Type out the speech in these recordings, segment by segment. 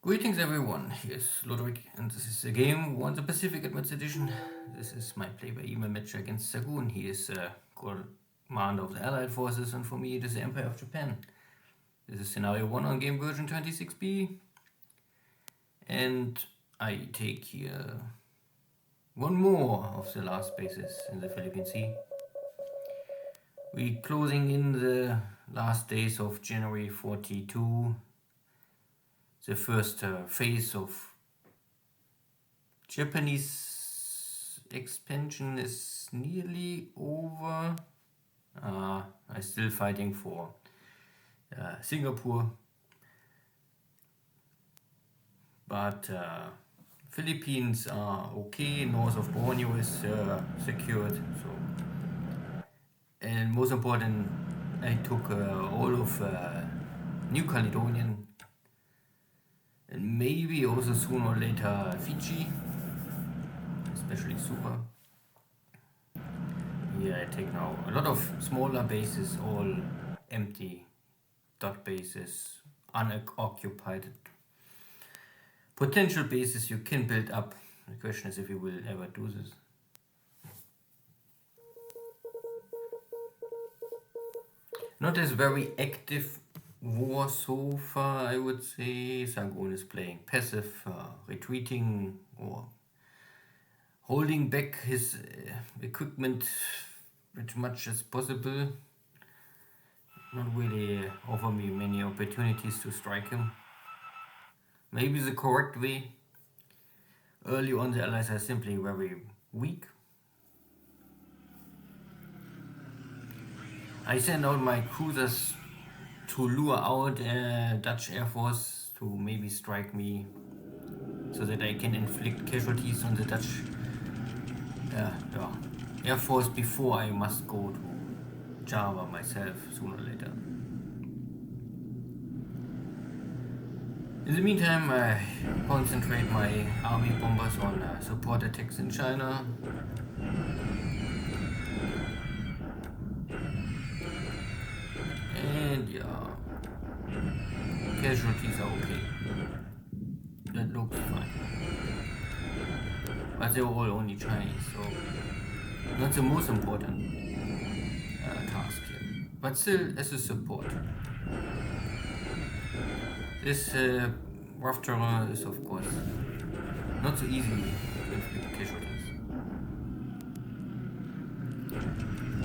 Greetings everyone, here's Lodrik and this is the game War in the Pacific Advanced Edition. This is my play-by-email match against Xargun. He is commander of the Allied forces and for me it is the Empire of Japan. This is scenario 1 on game version 26b. And I take here one more of the last bases in the Philippine Sea. We closing in the last days of January 42. The first phase of Japanese expansion is nearly over. I'm still fighting for Singapore, but Philippines are okay. North of Borneo is secured. So, and most important, I took all of New Caledonian. And maybe also sooner or later Fiji, especially Suva. Here I take now a lot of smaller bases, all empty dot bases, unoccupied potential bases you can build up. The question is if you will ever do this. Not as very active war so far, I would say. Xargun is playing passive, retreating or holding back his equipment as much as possible. Not really offer me many opportunities to strike him. Maybe the correct way. Early on the allies are simply very weak. I send out my cruisers to lure out Dutch Air Force to maybe strike me so that I can inflict casualties on the Dutch Air Force before I must go to Java myself sooner or later. In the meantime, I concentrate my army bombers on support attacks in China. And yeah, casualties are okay. That looks fine. But they're all only Chinese, so not the most important task here. But still, as a support. This rough terrain is of course not so easy to inflict casualties.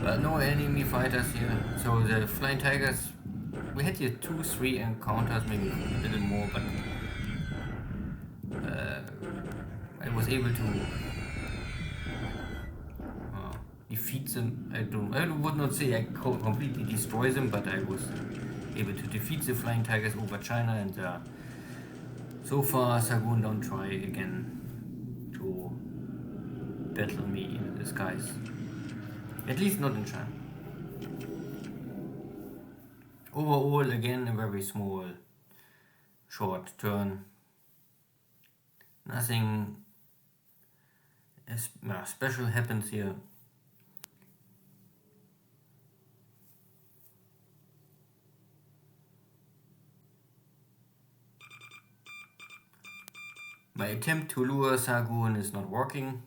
But no enemy fighters here. So the Flying Tigers, we had here 2-3 encounters, maybe a little more, but I was able to defeat them. I would not say I completely destroy them, but I was able to defeat the Flying Tigers over China, and so far Xargun don't try again to battle me in the skies. At least not in China. Overall, again, a very small, short turn. Nothing special happens here. My attempt to lure Xargun is not working.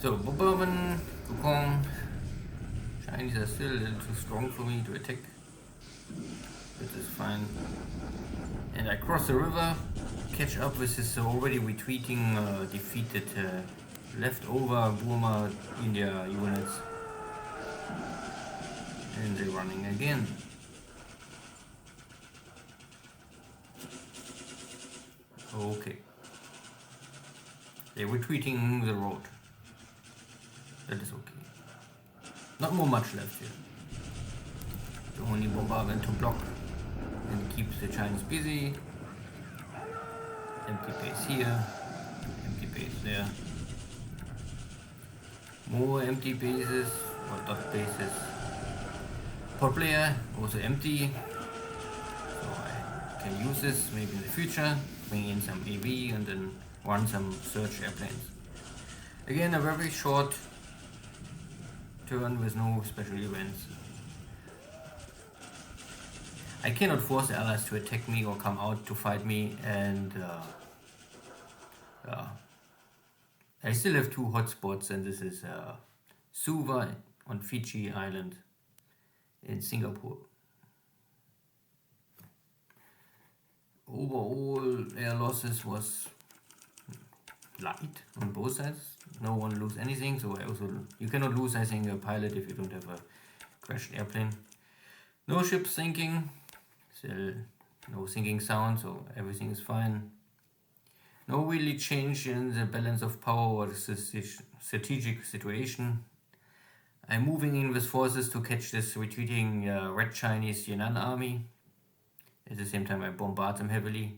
So, Bombardment, Gukong. Chinese are still a little too strong for me to attack. This is fine. And I cross the river, catch up with this already retreating, defeated leftover Burma India units. And they're running again. Okay. They're retreating the road. That is okay. Not more much left here. The only bombardment to block and keep the Chinese busy. Empty base here. Empty base there. More empty bases or dot bases. Port player also empty. So I can use this maybe in the future. Bring in some AV and then run some search airplanes. Again, a very short turn with no special events. I cannot force the allies to attack me or come out to fight me, and I still have two hotspots, and this is Suva on Fiji Island in Singapore. Overall air losses was light on both sides. No one lose anything, so you cannot lose, I think, a pilot if you don't have a crashed airplane. No ships sinking, still no sinking sound, so everything is fine. No really change in the balance of power or the strategic situation. I'm moving in with forces to catch this retreating Red Chinese Yan'an army. At the same time I bombard them heavily.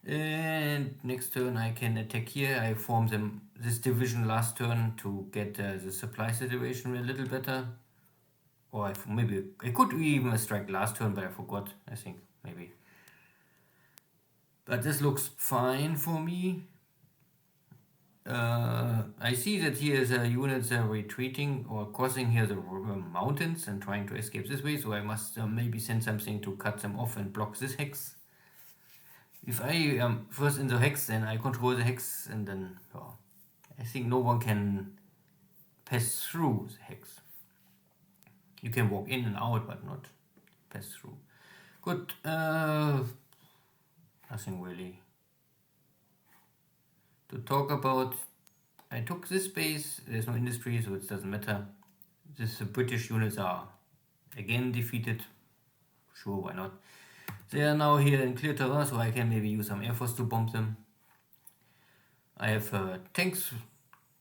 And next turn I can attack here. I formed this division last turn to get the supply situation a little better. Or maybe I could even strike last turn, but I forgot, I think, maybe. But this looks fine for me. I see that here the units are retreating or crossing here the mountains and trying to escape this way, so I must maybe send something to cut them off and block this hex. If I am first in the hex, then I control the hex, and then I think no one can pass through the hex. You can walk in and out, but not pass through. Good. Nothing really to talk about. I took this base. There's no industry, so it doesn't matter. These British units are again defeated. Sure, why not? They are now here in clear terrain, so I can maybe use some air force to bomb them. I have tanks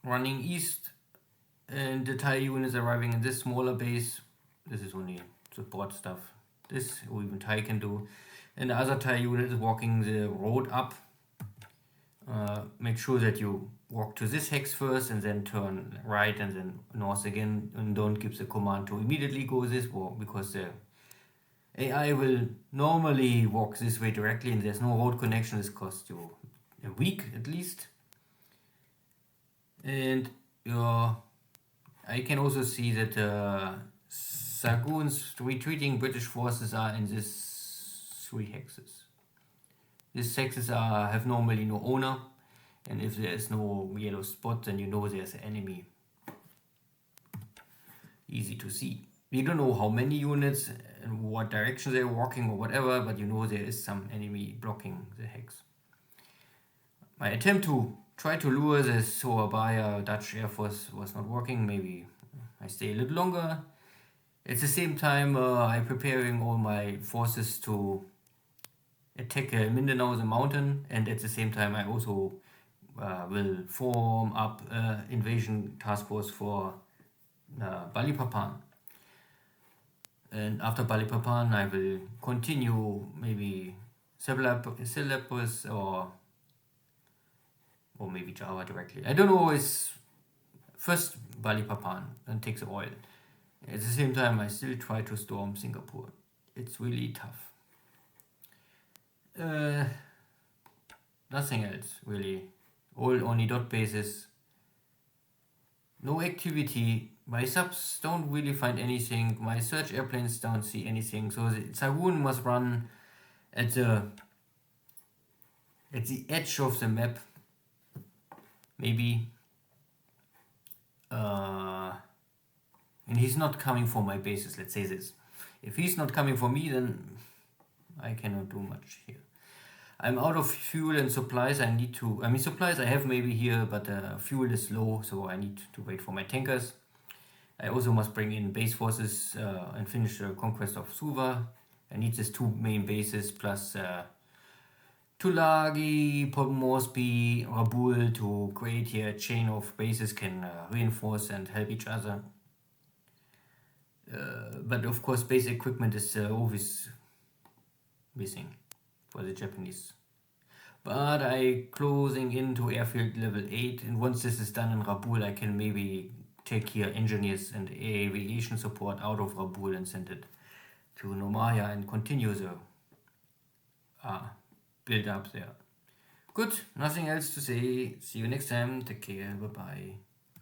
running east, and the Thai units arriving in this smaller base. This is only support stuff. This or even Thai can do. And the other Thai unit is walking the road up. Make sure that you walk to this hex first and then turn right and then north again, and don't give the command to immediately go this way, because the AI will normally walk this way directly and there's no road connection. This costs you a week at least. And I can also see that Xargun's retreating British forces are in this 3 hexes. These hexes have normally no owner, and if there is no yellow spot, then you know there's an enemy. Easy to see. You don't know how many units and what direction they're walking or whatever, but you know there is some enemy blocking the hex. My attempt to try to lure the Surabaya Dutch Air Force was not working. Maybe I stay a little longer. At the same time, I'm preparing all my forces to attack Mindanao, the mountain, and at the same time I also will form up invasion task force for Balikpapan. And after Balikpapan I will continue maybe Celebes or maybe Java directly. I don't know, it's first Balikpapan and take the oil. At the same time I still try to storm Singapore. It's really tough. Nothing else really. Only dot bases. No activity. My subs don't really find anything. My search airplanes don't see anything. So the Xargun must run at the edge of the map. Maybe. And he's not coming for my bases, let's say this. If he's not coming for me, then I cannot do much here. I'm out of fuel and supplies. Supplies I have maybe here, but fuel is low, so I need to wait for my tankers. I also must bring in base forces and finish the conquest of Suva. I need these 2 main bases plus Tulagi, Port Moresby, Rabaul to create here a chain of bases can reinforce and help each other. But of course base equipment is always missing for the Japanese. But I closing into airfield level 8, and once this is done in Rabaul, I can maybe take here engineers and aviation support out of Rabaul and send it to Nomaya and continue the build up there. Good, nothing else to say. See you next time. Take care. Bye bye.